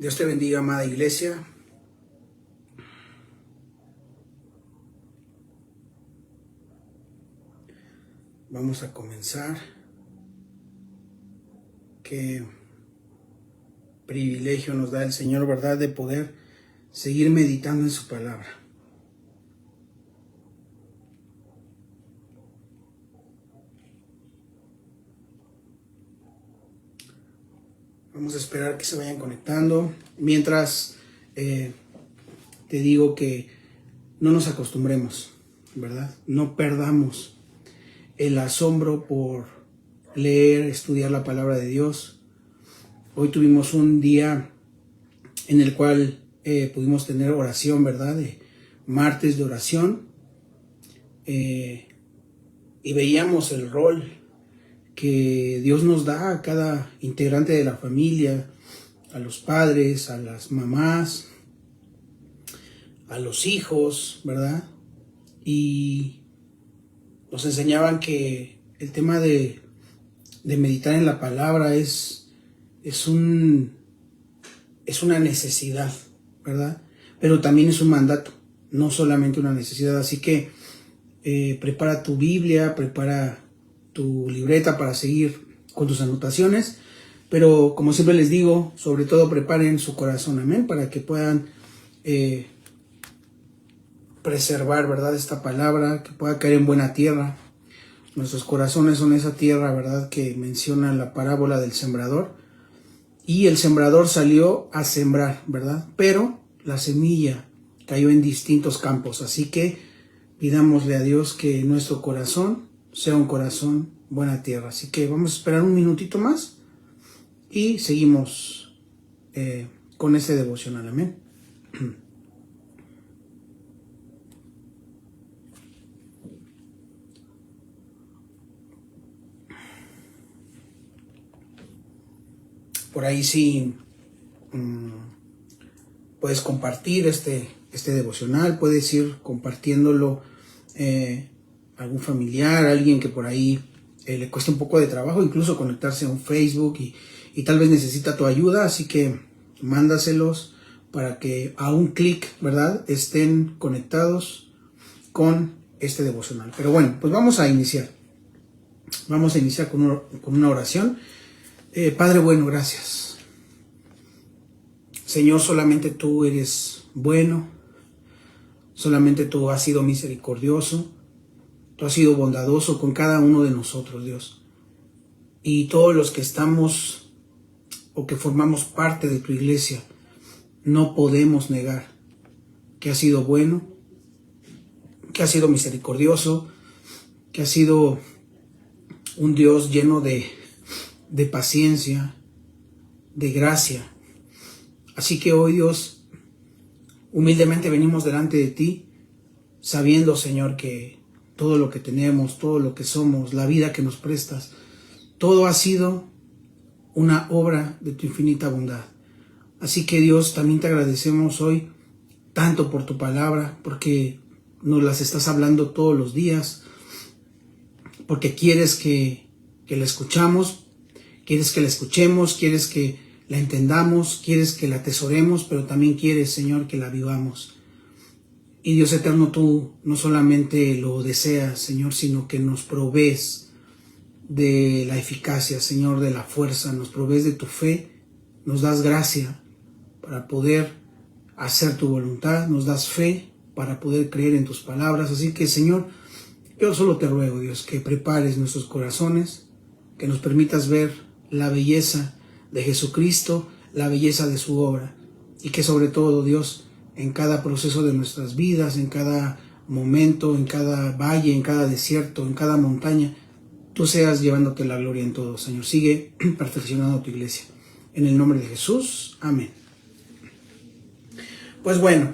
Dios te bendiga, amada iglesia. Vamos a comenzar. Qué privilegio nos da el Señor, ¿verdad?, de poder seguir meditando en su palabra. Vamos a esperar que se vayan conectando. Mientras te digo que no nos acostumbremos, ¿verdad? No perdamos el asombro por leer, estudiar la palabra de Dios. Hoy tuvimos un día en el cual pudimos tener oración, ¿verdad? De martes de oración. Y veíamos el rol que Dios nos da a cada integrante de la familia, a los padres, a las mamás, a los hijos, ¿verdad? Y nos enseñaban que el tema de meditar en la palabra es una necesidad, ¿verdad? Pero también es un mandato, no solamente una necesidad. Así que prepara tu Biblia, prepara tu libreta para seguir con tus anotaciones, pero como siempre les digo, sobre todo preparen su corazón, amén, para que puedan preservar, ¿verdad?, esta palabra, que pueda caer en buena tierra. Nuestros corazones son esa tierra, ¿verdad?, que menciona la parábola del sembrador, y el sembrador salió a sembrar, ¿verdad?, pero la semilla cayó en distintos campos. Así que pidámosle a Dios que nuestro corazón sea un corazón buena tierra. Así que vamos a esperar un minutito más y seguimos con este devocional, amén. Por ahí sí puedes compartir este devocional, puedes ir compartiéndolo a algún familiar, a alguien que por ahí le cuesta un poco de trabajo, incluso conectarse a un Facebook y tal vez necesita tu ayuda. Así que mándaselos para que a un clic, ¿verdad?, estén conectados con este devocional. Pero bueno, pues vamos a iniciar. Vamos a iniciar con una oración. Padre bueno, gracias. Señor, solamente tú eres bueno, solamente tú has sido misericordioso, tú has sido bondadoso con cada uno de nosotros, Dios. Y todos los que estamos o que formamos parte de tu iglesia, no podemos negar que has sido bueno, que has sido misericordioso, que has sido un Dios lleno de paciencia, de gracia. Así que hoy, Dios, humildemente venimos delante de ti, sabiendo, Señor, que todo lo que tenemos, todo lo que somos, la vida que nos prestas, todo ha sido una obra de tu infinita bondad. Así que, Dios, también te agradecemos hoy tanto por tu palabra, porque nos las estás hablando todos los días, porque quieres que la escuchamos, quieres que la escuchemos, quieres que la entendamos, quieres que la atesoremos, pero también quieres, Señor, que la vivamos. Y Dios eterno, tú no solamente lo deseas, Señor, sino que nos provees de la eficacia, Señor, de la fuerza, nos provees de tu fe, nos das gracia para poder hacer tu voluntad, nos das fe para poder creer en tus palabras. Así que, Señor, yo solo te ruego, Dios, que prepares nuestros corazones, que nos permitas ver la belleza de Jesucristo, la belleza de su obra, y que sobre todo, Dios, en cada proceso de nuestras vidas, en cada momento, en cada valle, en cada desierto, en cada montaña, tú seas llevándote la gloria en todo, Señor. Sigue perfeccionando tu iglesia. En el nombre de Jesús, amén. Pues bueno,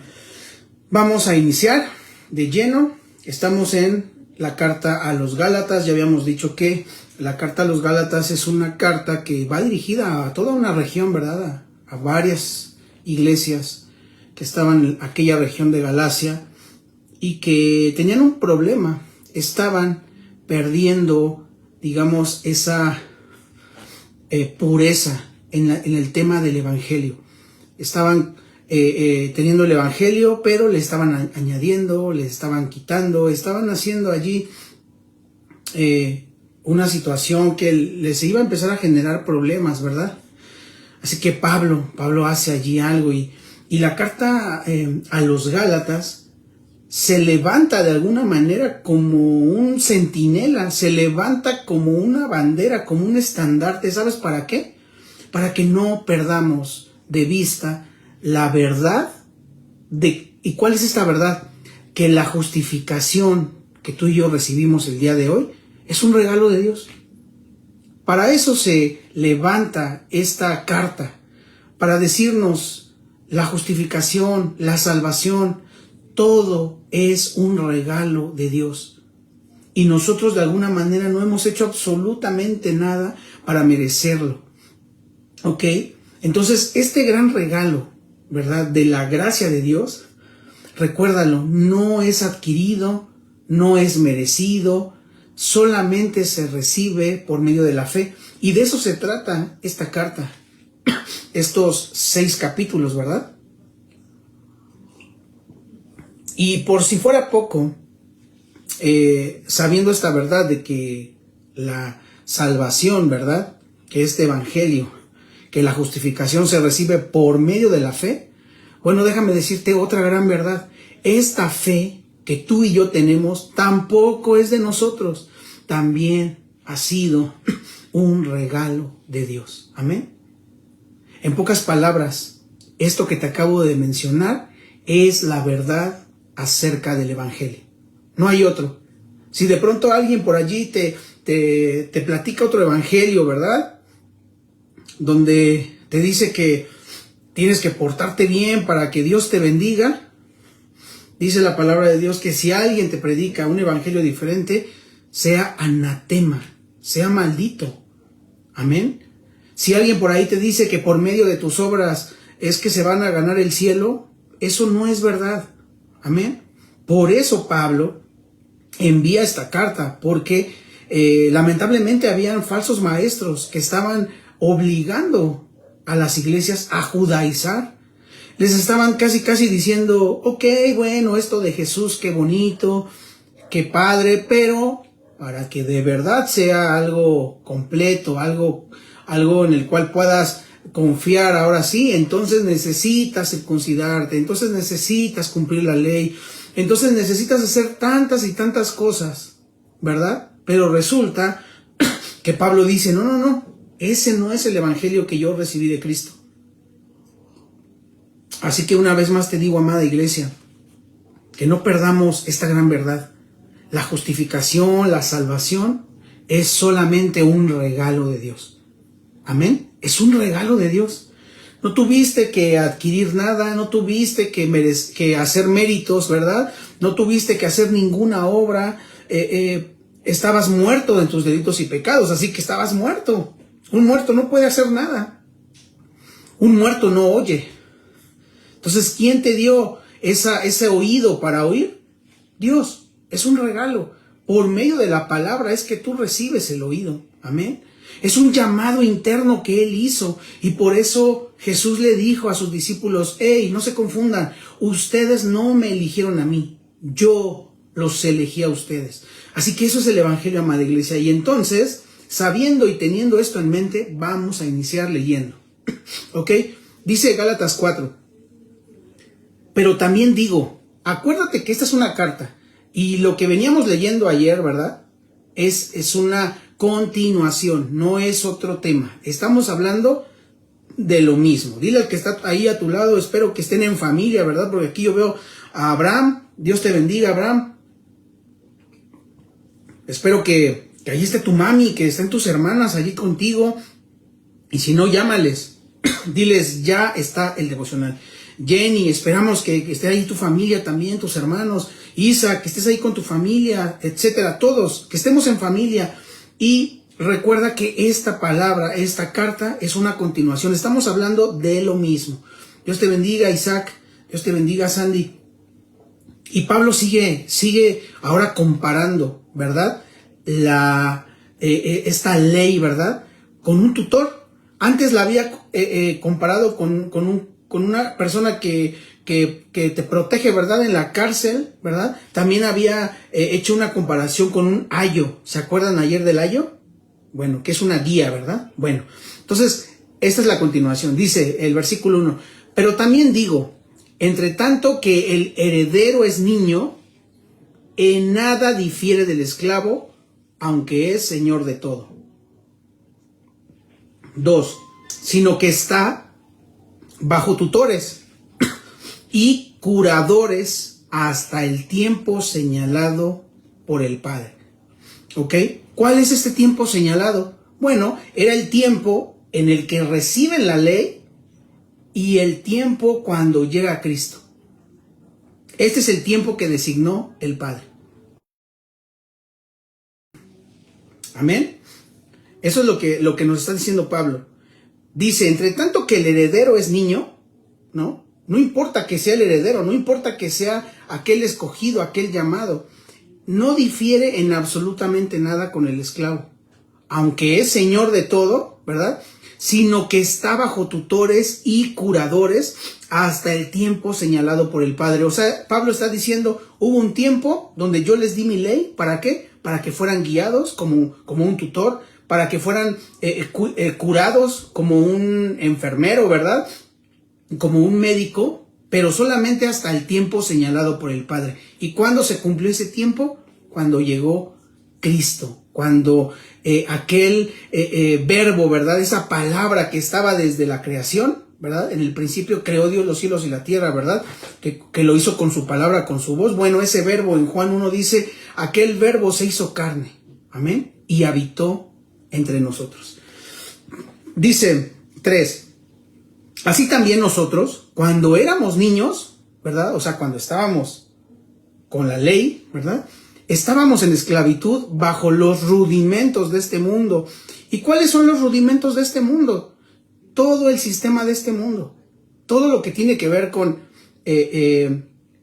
vamos a iniciar de lleno. Estamos en la carta a los Gálatas. Ya habíamos dicho que la carta a los Gálatas es una carta que va dirigida a toda una región, ¿verdad? A varias iglesias que estaban en aquella región de Galacia y que tenían un problema. Estaban perdiendo, digamos, esa pureza en el tema del evangelio. estaban teniendo el evangelio, pero le estaban añadiendo, le estaban quitando, estaban haciendo allí una situación que les iba a empezar a generar problemas, ¿verdad? Así que Pablo hace allí algo y la carta a los Gálatas se levanta de alguna manera como un centinela, se levanta como una bandera, como un estandarte. ¿Sabes para qué? Para que no perdamos de vista la verdad ¿y cuál es esta verdad? Que la justificación que tú y yo recibimos el día de hoy es un regalo de Dios. Para eso se levanta esta carta, para decirnos la justificación, la salvación, todo es un regalo de Dios. Y nosotros de alguna manera no hemos hecho absolutamente nada para merecerlo. ¿Ok? Entonces, este gran regalo, ¿verdad?, de la gracia de Dios, recuérdalo, no es adquirido, no es merecido, solamente se recibe por medio de la fe. Y de eso se trata esta carta, estos 6 capítulos, ¿verdad? Y por si fuera poco, sabiendo esta verdad de que la salvación, ¿verdad?, que este evangelio, que la justificación se recibe por medio de la fe, bueno, déjame decirte otra gran verdad. Esta fe que tú y yo tenemos tampoco es de nosotros, también ha sido un regalo de Dios. Amén. En pocas palabras, esto que te acabo de mencionar es la verdad acerca del evangelio. No hay otro. Si de pronto alguien por allí te platica otro evangelio, ¿verdad?, donde te dice que tienes que portarte bien para que Dios te bendiga, dice la palabra de Dios que si alguien te predica un evangelio diferente, sea anatema, sea maldito. Amén. Si alguien por ahí te dice que por medio de tus obras es que se van a ganar el cielo, eso no es verdad. Amén. Por eso Pablo envía esta carta, porque lamentablemente habían falsos maestros que estaban obligando a las iglesias a judaizar. Les estaban casi diciendo, ok, bueno, esto de Jesús, qué bonito, qué padre, pero para que de verdad sea algo completo, algo en el cual puedas confiar ahora sí, entonces necesitas circuncidarte, entonces necesitas cumplir la ley, entonces necesitas hacer tantas y tantas cosas, ¿verdad? Pero resulta que Pablo dice, no, ese no es el evangelio que yo recibí de Cristo. Así que una vez más te digo, amada iglesia, que no perdamos esta gran verdad. La justificación, la salvación, es solamente un regalo de Dios. Amén. Es un regalo de Dios. No tuviste que adquirir nada, no tuviste que hacer méritos, ¿verdad? No tuviste que hacer ninguna obra. Estabas muerto en tus delitos y pecados, así que estabas muerto. Un muerto no puede hacer nada. Un muerto no oye. Entonces, ¿quién te dio ese oído para oír? Dios. Es un regalo. Por medio de la palabra es que tú recibes el oído. Amén. Es un llamado interno que Él hizo. Y por eso Jesús le dijo a sus discípulos, hey, no se confundan. Ustedes no me eligieron a mí. Yo los elegí a ustedes. Así que eso es el evangelio, amada iglesia. Y entonces, sabiendo y teniendo esto en mente, vamos a iniciar leyendo. ¿Ok? Dice Gálatas 4. Pero también digo, acuérdate que esta es una carta. Y lo que veníamos leyendo ayer, ¿verdad? Es una continuación, no es otro tema. Estamos hablando de lo mismo. Dile al que está ahí a tu lado, espero que estén en familia, ¿verdad? Porque aquí yo veo a Abraham. Dios te bendiga, Abraham. Espero que allí esté tu mami, que estén tus hermanas allí contigo. Y si no, llámales. Diles, ya está el devocional. Jenny, esperamos que esté ahí tu familia también, tus hermanos. Isa, que estés ahí con tu familia, etcétera. Todos, que estemos en familia. Y recuerda que esta palabra, esta carta, es una continuación. Estamos hablando de lo mismo. Dios te bendiga, Isaac. Dios te bendiga, Sandy. Y Pablo sigue ahora comparando, ¿verdad? Esta ley, ¿verdad? Con un tutor. Antes la había comparado con con una persona que te protege, ¿verdad? En la cárcel, ¿verdad? También había hecho una comparación con un ayo. ¿Se acuerdan ayer del ayo? Bueno, que es una guía, ¿verdad? Bueno, entonces, esta es la continuación. Dice el versículo 1. Pero también digo, entre tanto que el heredero es niño, en nada difiere del esclavo, aunque es señor de todo. 2. Sino que está bajo tutores y curadores hasta el tiempo señalado por el Padre. ¿Ok? ¿Cuál es este tiempo señalado? Bueno, era el tiempo en el que reciben la ley y el tiempo cuando llega Cristo. Este es el tiempo que designó el Padre. Amén. Eso es lo que nos está diciendo Pablo. Dice, entre tanto que el heredero es niño, ¿no? No importa que sea el heredero, no importa que sea aquel escogido, aquel llamado, no difiere en absolutamente nada con el esclavo, aunque es señor de todo, ¿verdad? Sino que está bajo tutores y curadores hasta el tiempo señalado por el Padre. O sea, Pablo está diciendo, hubo un tiempo donde yo les di mi ley, ¿para qué? Para que fueran guiados como un tutor, para que fueran curados como un enfermero, ¿verdad? Como un médico, pero solamente hasta el tiempo señalado por el Padre. ¿Y cuándo se cumplió ese tiempo? Cuando llegó Cristo, cuando aquel verbo, ¿verdad? Esa palabra que estaba desde la creación, ¿verdad? En el principio creó Dios los cielos y la tierra, ¿verdad? Que lo hizo con su palabra, con su voz. Bueno, ese verbo en Juan 1 dice, aquel verbo se hizo carne, amén, y habitó entre nosotros. Dice 3, así también nosotros, cuando éramos niños, ¿verdad? O sea, cuando estábamos con la ley, ¿verdad? Estábamos en esclavitud bajo los rudimentos de este mundo. ¿Y cuáles son los rudimentos de este mundo? Todo el sistema de este mundo. Todo lo que tiene que ver con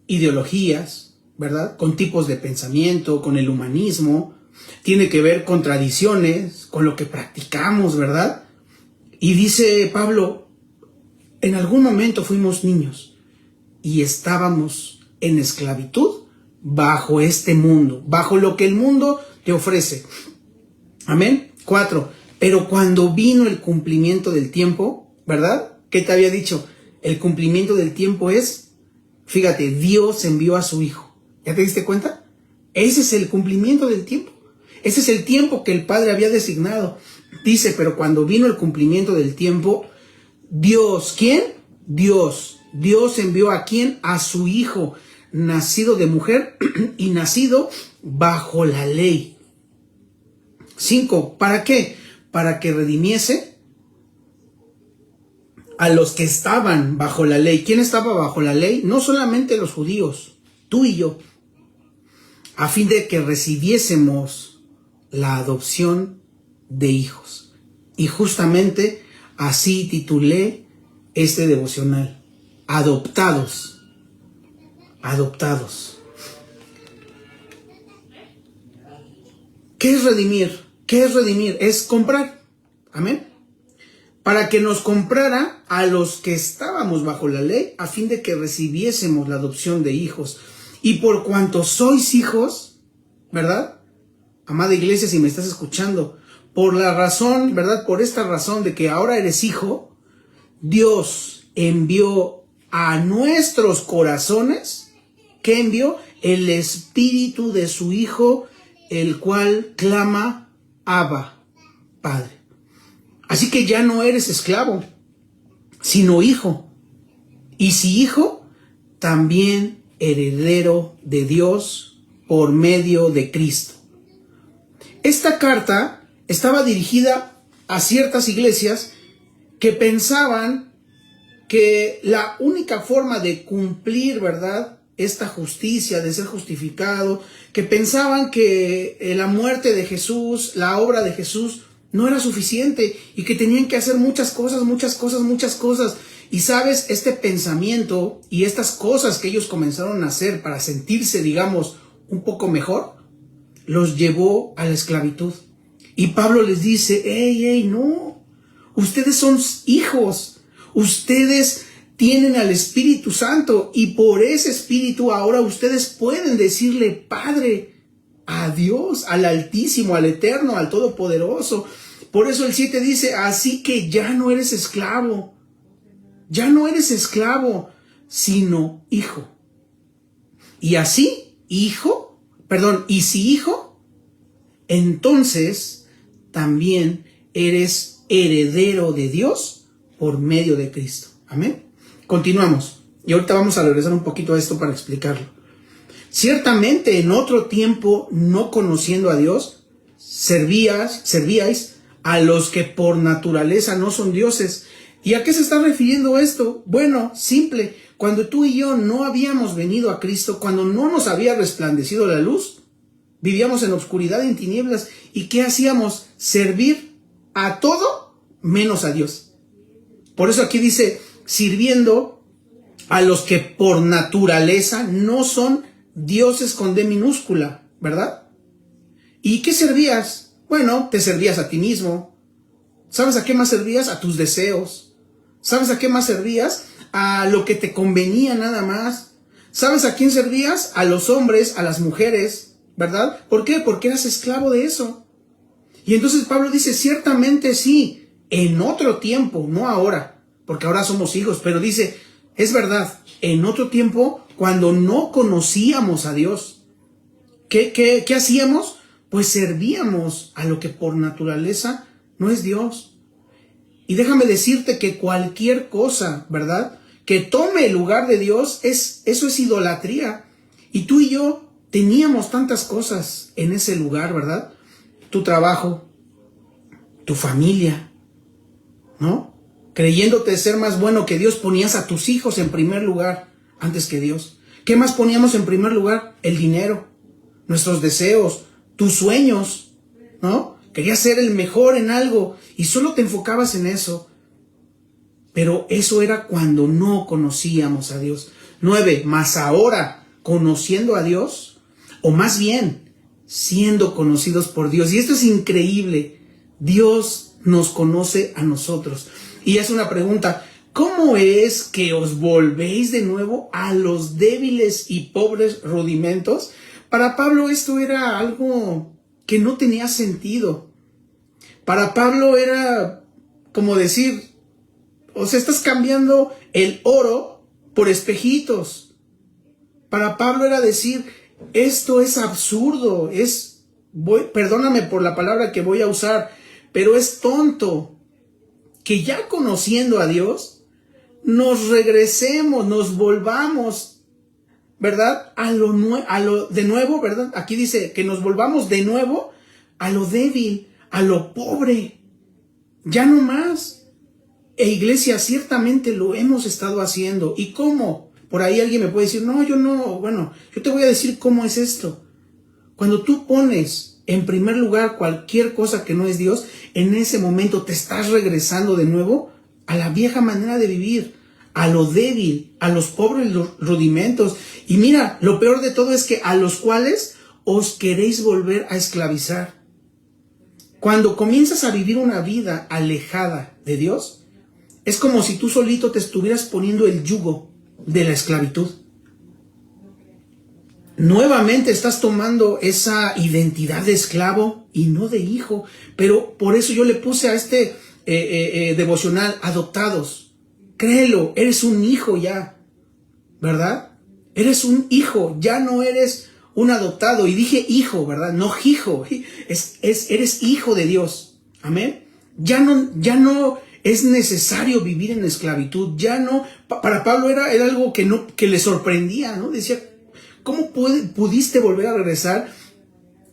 ideologías, ¿verdad? Con tipos de pensamiento, con el humanismo. Tiene que ver con tradiciones, con lo que practicamos, ¿verdad? Y dice Pablo, en algún momento fuimos niños y estábamos en esclavitud bajo este mundo, bajo lo que el mundo te ofrece. Amén. 4. Pero cuando vino el cumplimiento del tiempo, ¿verdad? ¿Qué te había dicho? El cumplimiento del tiempo es, fíjate, Dios envió a su Hijo. ¿Ya te diste cuenta? Ese es el cumplimiento del tiempo. Ese es el tiempo que el Padre había designado. Dice, pero cuando vino el cumplimiento del tiempo, Dios, ¿quién? Dios envió ¿a quién? A su Hijo, nacido de mujer y nacido bajo la ley. 5. ¿Para qué? Para que redimiese a los que estaban bajo la ley. ¿Quién estaba bajo la ley? No solamente los judíos, tú y yo, a fin de que recibiésemos la adopción de hijos. Y justamente así titulé este devocional, adoptados. Adoptados. ¿Qué es redimir? ¿Qué es redimir? Es comprar. Amén. Para que nos comprara a los que estábamos bajo la ley, a fin de que recibiésemos la adopción de hijos. Y por cuanto sois hijos, ¿verdad? Amada iglesia, si me estás escuchando, por la razón, ¿verdad? Por esta razón de que ahora eres hijo, Dios envió a nuestros corazones, ¿qué envió? El espíritu de su Hijo, el cual clama, Abba, Padre. Así que ya no eres esclavo, sino hijo. Y si hijo, también heredero de Dios por medio de Cristo. Esta carta estaba dirigida a ciertas iglesias que pensaban que la única forma de cumplir, ¿verdad?, esta justicia, de ser justificado, que pensaban que la muerte de Jesús, la obra de Jesús, no era suficiente y que tenían que hacer muchas cosas. Y sabes, este pensamiento y estas cosas que ellos comenzaron a hacer para sentirse, digamos, un poco mejor, los llevó a la esclavitud. Y Pablo les dice, no, ustedes son hijos, ustedes tienen al Espíritu Santo y por ese Espíritu ahora ustedes pueden decirle Padre a Dios, al Altísimo, al Eterno, al Todopoderoso. Por eso el 7 dice, así que ya no eres esclavo, sino hijo. Y así, y si hijo, entonces también eres heredero de Dios por medio de Cristo. Amén. Continuamos. Y ahorita vamos a regresar un poquito a esto para explicarlo. Ciertamente en otro tiempo, no conociendo a Dios, servíais a los que por naturaleza no son dioses. ¿Y a qué se está refiriendo esto? Bueno, simple. Cuando tú y yo no habíamos venido a Cristo, cuando no nos había resplandecido la luz, vivíamos en oscuridad y en tinieblas. ¿Y qué hacíamos? Servir a todo menos a Dios. Por eso aquí dice, sirviendo a los que por naturaleza no son dioses con D minúscula, ¿verdad? ¿Y qué servías? Bueno, te servías a ti mismo. ¿Sabes a qué más servías? A tus deseos. ¿Sabes a qué más servías? A lo que te convenía nada más. ¿Sabes a quién servías? A los hombres, a las mujeres, ¿verdad? ¿Por qué? Porque eras esclavo de eso. Y entonces Pablo dice, ciertamente sí, en otro tiempo, no ahora, porque ahora somos hijos, pero dice, es verdad, en otro tiempo, cuando no conocíamos a Dios, ¿qué hacíamos? Pues servíamos a lo que por naturaleza no es Dios. Y déjame decirte que cualquier cosa, ¿verdad?, que tome el lugar de Dios, eso es idolatría. Y tú y yo teníamos tantas cosas en ese lugar, ¿verdad? Tu trabajo, tu familia, ¿no? Creyéndote ser más bueno que Dios, ponías a tus hijos en primer lugar antes que Dios. ¿Qué más poníamos en primer lugar? El dinero, nuestros deseos, tus sueños, ¿no? Querías ser el mejor en algo y solo te enfocabas en eso. Pero eso era cuando no conocíamos a Dios. 9, más ahora, conociendo a Dios, o más bien, siendo conocidos por Dios. Y esto es increíble. Dios nos conoce a nosotros. Y es una pregunta, ¿cómo es que os volvéis de nuevo a los débiles y pobres rudimentos? Para Pablo esto era algo que no tenía sentido. Para Pablo era como decir, o sea, estás cambiando el oro por espejitos. Para Pablo era decir, esto es absurdo, perdóname por la palabra que voy a usar, pero es tonto que ya conociendo a Dios, nos regresemos, nos volvamos, ¿verdad? De nuevo, ¿verdad? Aquí dice que nos volvamos de nuevo a lo débil, a lo pobre. Ya no más. E iglesia, ciertamente lo hemos estado haciendo. ¿Y cómo? Por ahí alguien me puede decir, no, yo no. Bueno, yo te voy a decir cómo es esto. Cuando tú pones en primer lugar cualquier cosa que no es Dios, en ese momento te estás regresando de nuevo a la vieja manera de vivir, a lo débil, a los pobres rudimentos. Y mira, lo peor de todo es que a los cuales os queréis volver a esclavizar. Cuando comienzas a vivir una vida alejada de Dios, es como si tú solito te estuvieras poniendo el yugo de la esclavitud. Nuevamente estás tomando esa identidad de esclavo y no de hijo. Pero por eso yo le puse a este devocional, adoptados. Créelo, eres un hijo ya, ¿verdad? Eres un hijo, ya no eres un adoptado. Y dije hijo, ¿verdad? No hijo. Eres hijo de Dios. Amén. Ya no es necesario vivir en esclavitud. Ya no. Para Pablo era algo que le sorprendía, ¿no? Decía, ¿cómo pudiste volver a regresar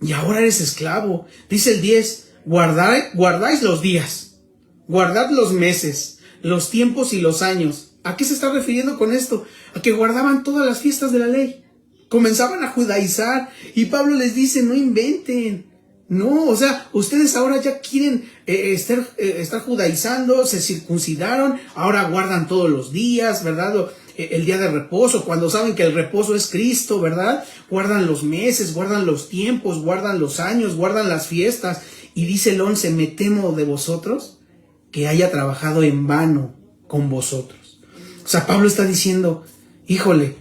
y ahora eres esclavo? Dice el 10, guardáis los días, guardad los meses, los tiempos y los años. ¿A qué se está refiriendo con esto? A que guardaban todas las fiestas de la ley. Comenzaban a judaizar y Pablo les dice, no inventen. No, o sea, ustedes ahora ya quieren estar judaizando, se circuncidaron, ahora guardan todos los días, ¿verdad? El día de reposo, cuando saben que el reposo es Cristo, ¿verdad? Guardan los meses, guardan los tiempos, guardan los años, guardan las fiestas. Y dice el 11, me temo de vosotros que haya trabajado en vano con vosotros. O sea, Pablo está diciendo, híjole,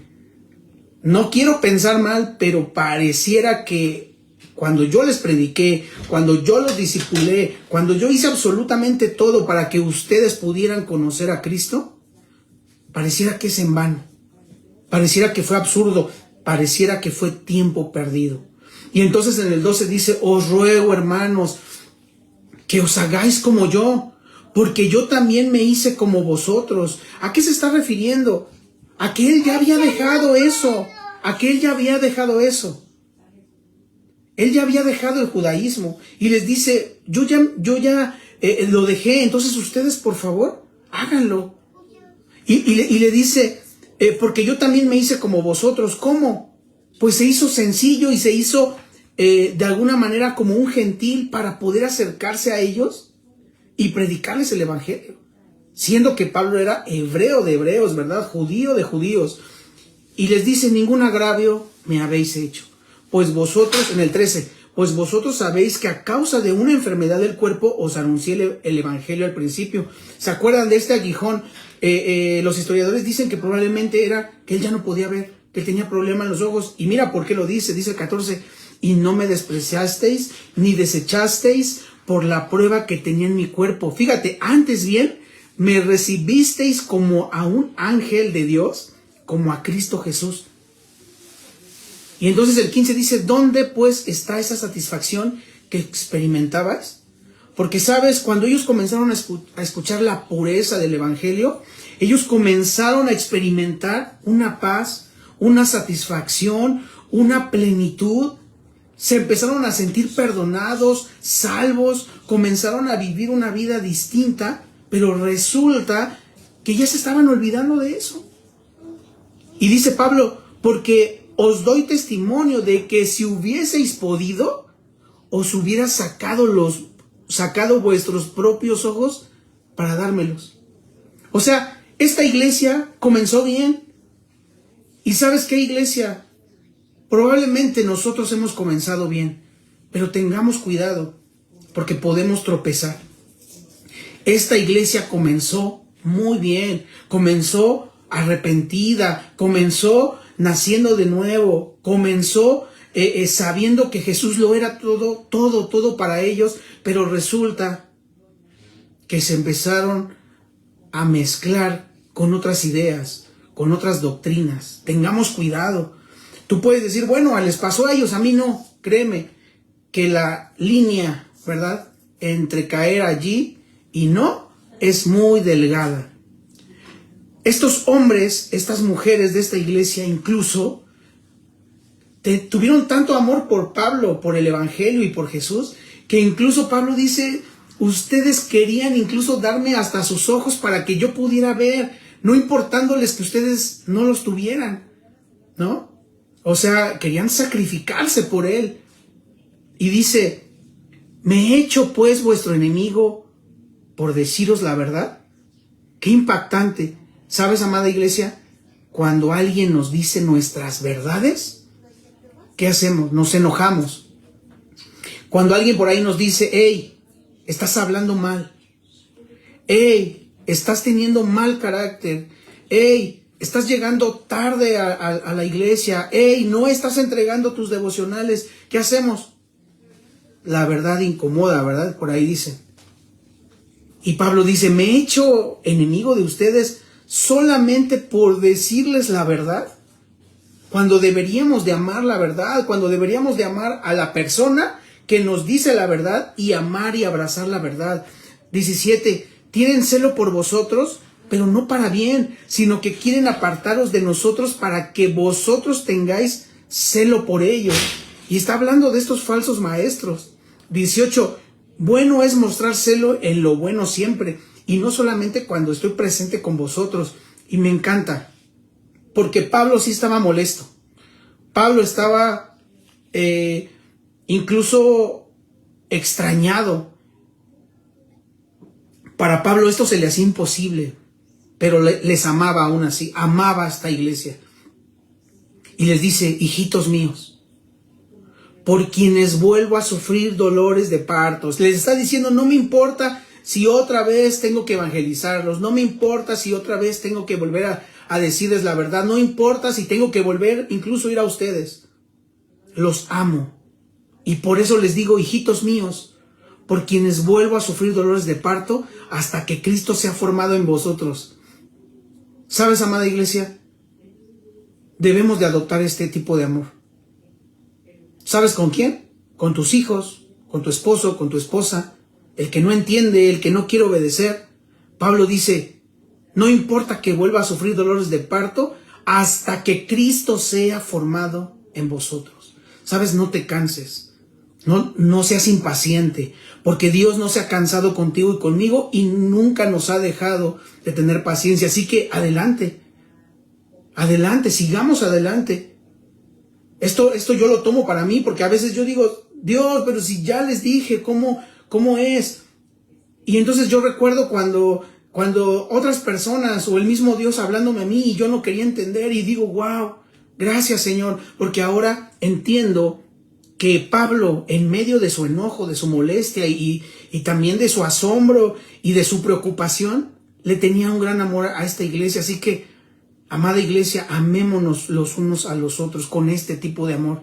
no quiero pensar mal, pero pareciera que cuando yo les prediqué, cuando yo los discipulé, cuando yo hice absolutamente todo para que ustedes pudieran conocer a Cristo, pareciera que es en vano, pareciera que fue absurdo, pareciera que fue tiempo perdido. Y entonces en el 12 dice, os ruego, hermanos, que os hagáis como yo, porque yo también me hice como vosotros. ¿A qué se está refiriendo? A que él ya había dejado eso, a que él ya había dejado eso. Él ya había dejado el judaísmo y les dice, yo ya lo dejé, entonces ustedes por favor, háganlo. Y le dice, porque yo también me hice como vosotros. ¿Cómo? Pues se hizo sencillo y se hizo de alguna manera como un gentil para poder acercarse a ellos y predicarles el evangelio. Siendo que Pablo era hebreo de hebreos, ¿verdad? Judío de judíos. Y les dice, ningún agravio me habéis hecho. Pues vosotros, en el 13, pues vosotros sabéis que a causa de una enfermedad del cuerpo os anuncié el evangelio al principio. ¿Se acuerdan de este aguijón? Los historiadores dicen que probablemente era que él ya no podía ver, que él tenía problema en los ojos. Y mira por qué lo dice el 14, y no me despreciasteis ni desechasteis por la prueba que tenía en mi cuerpo. Fíjate, antes bien me recibisteis como a un ángel de Dios, como a Cristo Jesús. Y entonces el 15 dice, ¿dónde pues está esa satisfacción que experimentabas? Porque sabes, cuando ellos comenzaron a escuchar la pureza del evangelio, ellos comenzaron a experimentar una paz, una satisfacción, una plenitud. Se empezaron a sentir perdonados, salvos, comenzaron a vivir una vida distinta, pero resulta que ya se estaban olvidando de eso. Y dice Pablo, porque os doy testimonio de que si hubieseis podido, os hubiera sacado vuestros propios ojos para dármelos. O sea, esta iglesia comenzó bien. ¿Y sabes qué, iglesia? Probablemente nosotros hemos comenzado bien, pero tengamos cuidado, porque podemos tropezar. Esta iglesia comenzó muy bien, comenzó arrepentida, comenzó naciendo de nuevo, comenzó sabiendo que Jesús lo era todo para ellos, pero resulta que se empezaron a mezclar con otras ideas, con otras doctrinas. Tengamos cuidado. Tú puedes decir, bueno, les pasó a ellos, a mí no. Créeme que la línea, ¿verdad?, entre caer allí y no es muy delgada. Estos hombres, estas mujeres de esta iglesia incluso, tuvieron tanto amor por Pablo, por el evangelio y por Jesús, que incluso Pablo dice, ustedes querían incluso darme hasta sus ojos para que yo pudiera ver, no importándoles que ustedes no los tuvieran, ¿no? O sea, querían sacrificarse por él. Y dice, ¿me he hecho pues vuestro enemigo por deciros la verdad? Qué impactante. ¿Sabes, amada iglesia? Cuando alguien nos dice nuestras verdades, ¿qué hacemos? Nos enojamos. Cuando alguien por ahí nos dice, hey, estás hablando mal. Hey, estás teniendo mal carácter. Hey, estás llegando tarde a la iglesia. Hey, no estás entregando tus devocionales. ¿Qué hacemos? La verdad incomoda, ¿verdad? Por ahí dice. Y Pablo dice, me he hecho enemigo de ustedes solamente por decirles la verdad. Cuando deberíamos de amar la verdad, cuando deberíamos de amar a la persona que nos dice la verdad y amar y abrazar la verdad. 17, tienen celo por vosotros, pero no para bien, sino que quieren apartaros de nosotros para que vosotros tengáis celo por ellos. Y está hablando de estos falsos maestros. 18, bueno es mostrar celo en lo bueno siempre, y no solamente cuando estoy presente con vosotros. Y me encanta, porque Pablo sí estaba molesto. Pablo estaba incluso extrañado. Para Pablo esto se le hacía imposible, pero les amaba aún así, amaba a esta iglesia. Y les dice, hijitos míos, por quienes vuelvo a sufrir dolores de partos. Les está diciendo, no me importa si otra vez tengo que evangelizarlos, no me importa si otra vez tengo que volver a decirles la verdad, no importa si tengo que volver incluso a ir a ustedes. Los amo. Y por eso les digo, hijitos míos, por quienes vuelvo a sufrir dolores de parto hasta que Cristo sea formado en vosotros. ¿Sabes, amada iglesia? Debemos de adoptar este tipo de amor. ¿Sabes con quién? Con tus hijos, con tu esposo, con tu esposa, el que no entiende, el que no quiere obedecer. Pablo dice, no importa que vuelva a sufrir dolores de parto hasta que Cristo sea formado en vosotros. ¿Sabes? No te canses. No seas impaciente, porque Dios no se ha cansado contigo y conmigo y nunca nos ha dejado de tener paciencia. Así que adelante, sigamos adelante. Esto yo lo tomo para mí, porque a veces yo digo, Dios, pero si ya les dije cómo es. Y entonces yo recuerdo cuando otras personas o el mismo Dios hablándome a mí y yo no quería entender y digo, wow, gracias Señor, porque ahora entiendo que Pablo, en medio de su enojo, de su molestia y también de su asombro y de su preocupación, le tenía un gran amor a esta iglesia. Así que, amada iglesia, amémonos los unos a los otros con este tipo de amor.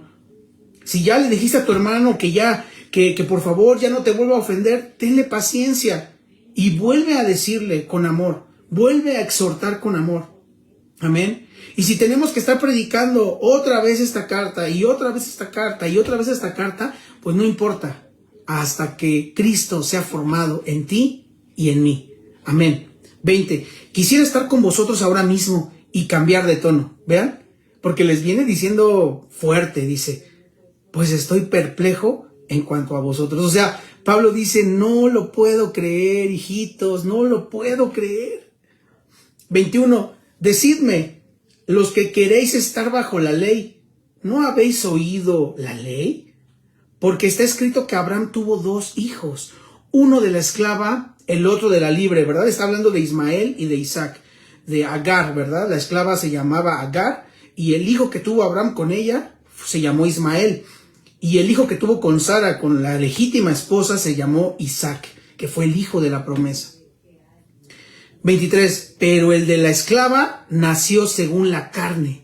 Si ya le dijiste a tu hermano que por favor ya no te vuelva a ofender, tenle paciencia y vuelve a decirle con amor, vuelve a exhortar con amor. Amén. Y si tenemos que estar predicando otra vez esta carta y otra vez esta carta y otra vez esta carta, pues no importa, hasta que Cristo sea formado en ti y en mí. Amén. 20. Quisiera estar con vosotros ahora mismo y cambiar de tono. ¿Vean? Porque les viene diciendo fuerte, dice, pues estoy perplejo en cuanto a vosotros. O sea, Pablo dice, no lo puedo creer, hijitos, no lo puedo creer. 21. Decidme, los que queréis estar bajo la ley, ¿no habéis oído la ley? Porque está escrito que Abraham tuvo 2 hijos, uno de la esclava, el otro de la libre, ¿verdad? Está hablando de Ismael y de Isaac, de Agar, ¿verdad? La esclava se llamaba Agar y el hijo que tuvo Abraham con ella se llamó Ismael. Y el hijo que tuvo con Sara, con la legítima esposa, se llamó Isaac, que fue el hijo de la promesa. 23. Pero el de la esclava nació según la carne,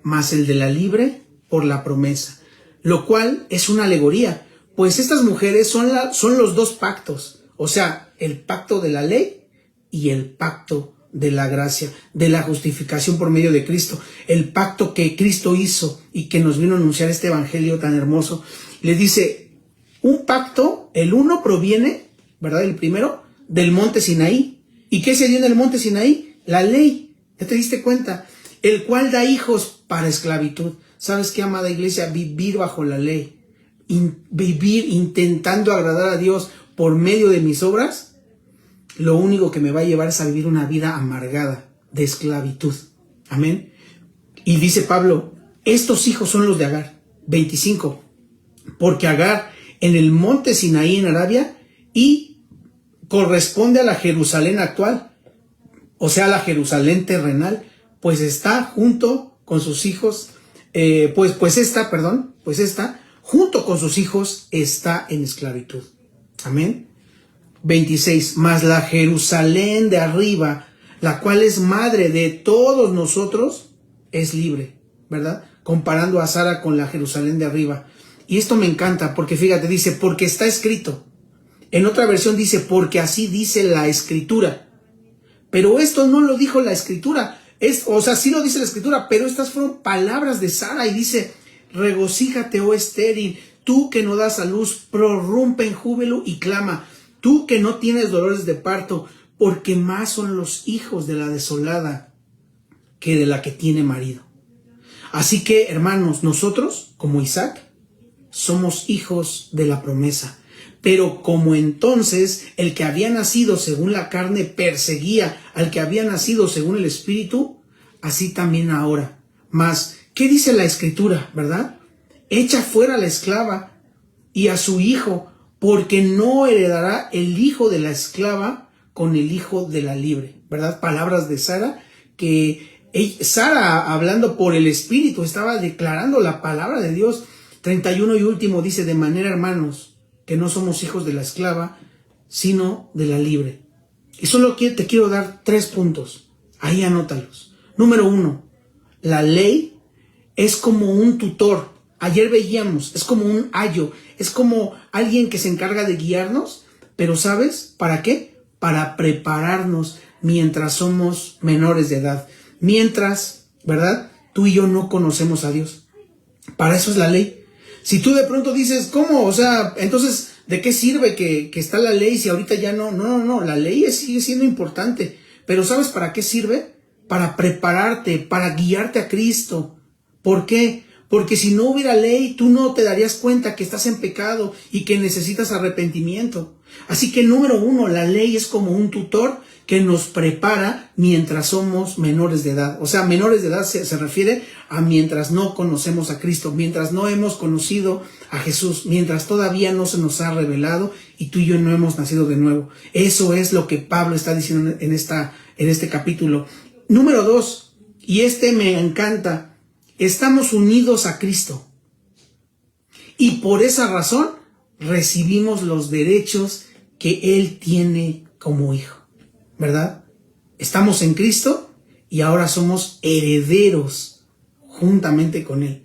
mas el de la libre por la promesa. Lo cual es una alegoría, pues estas mujeres son los 2 pactos. O sea, el pacto de la ley y el pacto de la gracia, de la justificación por medio de Cristo. El pacto que Cristo hizo y que nos vino a anunciar este evangelio tan hermoso. Le dice, un pacto, el uno proviene, ¿verdad? El primero, del monte Sinaí. ¿Y qué se dio en el monte Sinaí? La ley. ¿Ya te diste cuenta? El cual da hijos para esclavitud. ¿Sabes qué, amada iglesia? Vivir bajo la ley. Vivir intentando agradar a Dios por medio de mis obras, lo único que me va a llevar es a vivir una vida amargada de esclavitud. Amén. Y dice Pablo, estos hijos son los de Agar. 25. Porque Agar en el monte Sinaí en Arabia y corresponde a la Jerusalén actual, o sea, la Jerusalén terrenal, pues está junto con sus hijos, pues esta, junto con sus hijos está en esclavitud. Amén. 26. Mas la Jerusalén de arriba, la cual es madre de todos nosotros, es libre, ¿verdad? Comparando a Sara con la Jerusalén de arriba. Y esto me encanta porque fíjate, dice, porque está escrito. En otra versión dice, porque así dice la Escritura. Pero esto no lo dijo la Escritura. Sí lo dice la Escritura, pero estas fueron palabras de Sara. Y dice, regocíjate, oh estéril, tú que no das a luz, prorrumpe en júbilo y clama. Tú que no tienes dolores de parto, porque más son los hijos de la desolada que de la que tiene marido. Así que, hermanos, nosotros, como Isaac, somos hijos de la promesa. Pero como entonces el que había nacido según la carne perseguía al que había nacido según el Espíritu, así también ahora. Mas, ¿qué dice la Escritura, verdad? Echa fuera a la esclava y a su hijo, porque no heredará el hijo de la esclava con el hijo de la libre, ¿verdad? Palabras de Sara, que Sara, hablando por el Espíritu, estaba declarando la palabra de Dios. 31 y último dice, de manera, hermanos, que no somos hijos de la esclava, sino de la libre. Y solo te quiero dar 3 puntos. Ahí anótalos. Número 1, la ley es como un tutor. Ayer veíamos, es como un ayo, es como alguien que se encarga de guiarnos, pero ¿sabes para qué? Para prepararnos mientras somos menores de edad. Mientras, ¿verdad? Tú y yo no conocemos a Dios. Para eso es la ley. Si tú de pronto dices, ¿cómo? O sea, entonces, ¿de qué sirve que está la ley si ahorita ya no? No, la ley sigue siendo importante. Pero ¿sabes para qué sirve? Para prepararte, para guiarte a Cristo. ¿Por qué? Porque si no hubiera ley, tú no te darías cuenta que estás en pecado y que necesitas arrepentimiento. Así que número 1, la ley es como un tutor que nos prepara mientras somos menores de edad. O sea, menores de edad se refiere a mientras no conocemos a Cristo, mientras no hemos conocido a Jesús, mientras todavía no se nos ha revelado y tú y yo no hemos nacido de nuevo. Eso es lo que Pablo está diciendo en este capítulo. Número 2, y me encanta. Estamos unidos a Cristo y por esa razón recibimos los derechos que Él tiene como hijo, ¿verdad? Estamos en Cristo y ahora somos herederos juntamente con Él.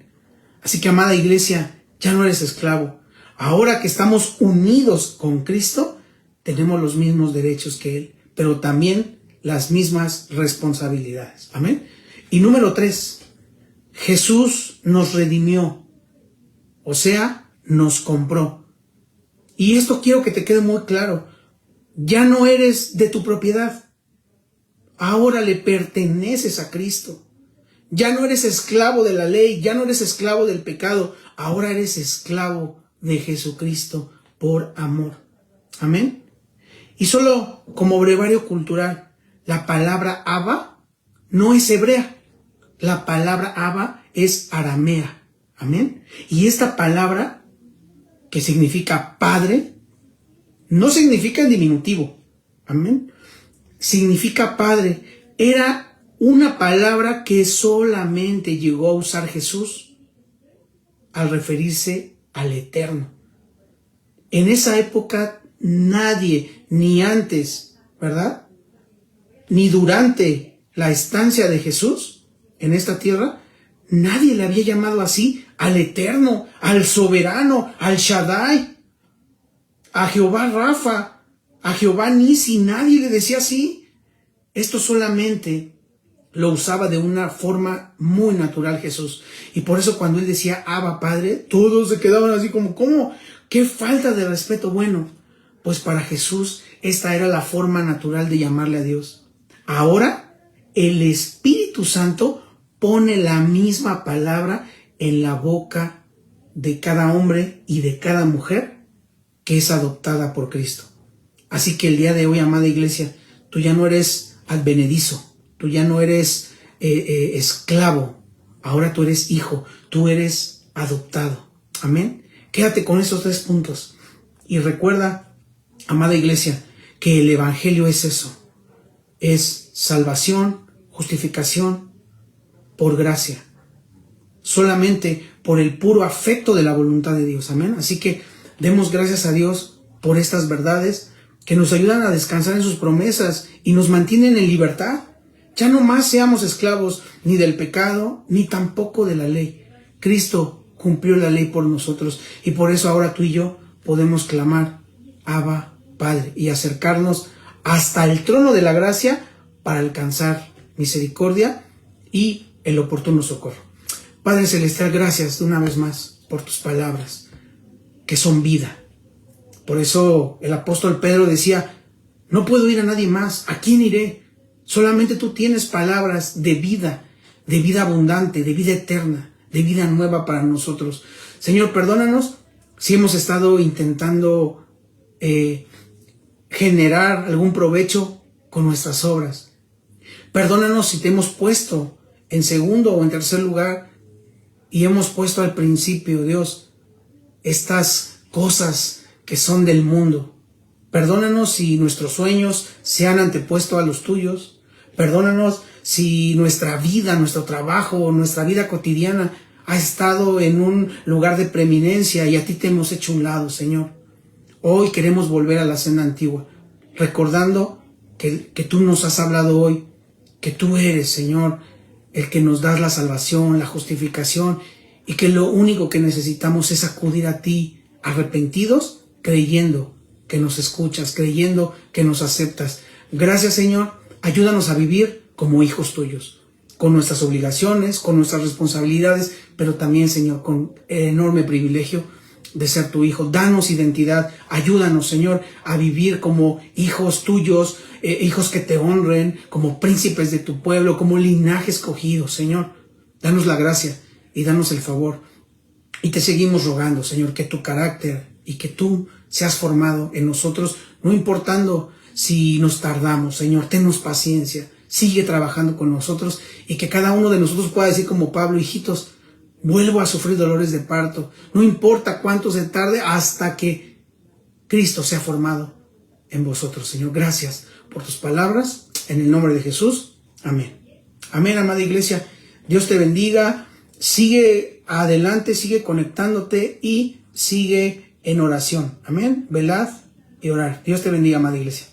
Así que, amada iglesia, ya no eres esclavo. Ahora que estamos unidos con Cristo, tenemos los mismos derechos que Él, pero también las mismas responsabilidades. Amén. Y número 3, Jesús nos redimió, o sea, nos compró. Y esto quiero que te quede muy claro. Ya no eres de tu propiedad. Ahora le perteneces a Cristo. Ya no eres esclavo de la ley, ya no eres esclavo del pecado. Ahora eres esclavo de Jesucristo por amor. Amén. Y solo como brevario cultural, la palabra Abba no es hebrea. La palabra Abba es aramea. Amén. Y esta palabra, que significa padre, no significa en diminutivo. Amén. Significa padre. Era una palabra que solamente llegó a usar Jesús al referirse al Eterno. En esa época nadie, ni antes, ¿verdad?, ni durante la estancia de Jesús en esta tierra, nadie le había llamado así al Eterno, al Soberano, al Shaddai, a Jehová Rafa, a Jehová Nisi. Nadie le decía así. Esto solamente lo usaba de una forma muy natural Jesús. Y por eso cuando Él decía Abba Padre, todos se quedaban así como, ¿cómo? ¡Qué falta de respeto! Bueno, pues para Jesús esta era la forma natural de llamarle a Dios. Ahora el Espíritu Santo pone la misma palabra en la boca de cada hombre y de cada mujer que es adoptada por Cristo. Así que el día de hoy, amada iglesia, tú ya no eres advenedizo, tú ya no eres esclavo, ahora tú eres hijo, tú eres adoptado. Amén. Quédate con esos 3 puntos y recuerda, amada iglesia, que el evangelio es eso, es salvación, justificación por gracia, solamente por el puro afecto de la voluntad de Dios. Amén. Así que demos gracias a Dios por estas verdades que nos ayudan a descansar en sus promesas y nos mantienen en libertad. Ya no más seamos esclavos ni del pecado ni tampoco de la ley. Cristo cumplió la ley por nosotros y por eso ahora tú y yo podemos clamar Abba Padre y acercarnos hasta el trono de la gracia para alcanzar misericordia y el oportuno socorro. Padre Celestial, gracias de una vez más por tus palabras que son vida. Por eso el apóstol Pedro decía, no puedo ir a nadie más, ¿a quién iré? Solamente tú tienes palabras de vida abundante, de vida eterna, de vida nueva para nosotros. Señor, perdónanos si hemos estado intentando generar algún provecho con nuestras obras. Perdónanos si te hemos puesto en segundo o en tercer lugar y hemos puesto al principio, Dios, estas cosas que son del mundo. Perdónanos si nuestros sueños se han antepuesto a los tuyos. Perdónanos si nuestra vida, nuestro trabajo, nuestra vida cotidiana ha estado en un lugar de preeminencia y a ti te hemos hecho un lado, Señor. Hoy queremos volver a la senda antigua, recordando que tú nos has hablado hoy, que tú eres, Señor, el que nos das la salvación, la justificación, y que lo único que necesitamos es acudir a ti, arrepentidos, creyendo que nos escuchas, creyendo que nos aceptas. Gracias, Señor. Ayúdanos a vivir como hijos tuyos, con nuestras obligaciones, con nuestras responsabilidades, pero también, Señor, con el enorme privilegio de ser tu hijo. Danos identidad. Ayúdanos, Señor, a vivir como hijos tuyos, hijos que te honren, como príncipes de tu pueblo, como linaje escogido, Señor. Danos la gracia y danos el favor. Y te seguimos rogando, Señor, que tu carácter y que tú seas formado en nosotros, no importando si nos tardamos, Señor, tenos paciencia, sigue trabajando con nosotros y que cada uno de nosotros pueda decir como Pablo, hijitos, vuelvo a sufrir dolores de parto, no importa cuánto se tarde hasta que Cristo sea formado en vosotros, Señor. Gracias por tus palabras, en el nombre de Jesús, amén. Amén, amada iglesia, Dios te bendiga, sigue adelante, sigue conectándote y sigue en oración, amén, velad y orar. Dios te bendiga, amada iglesia.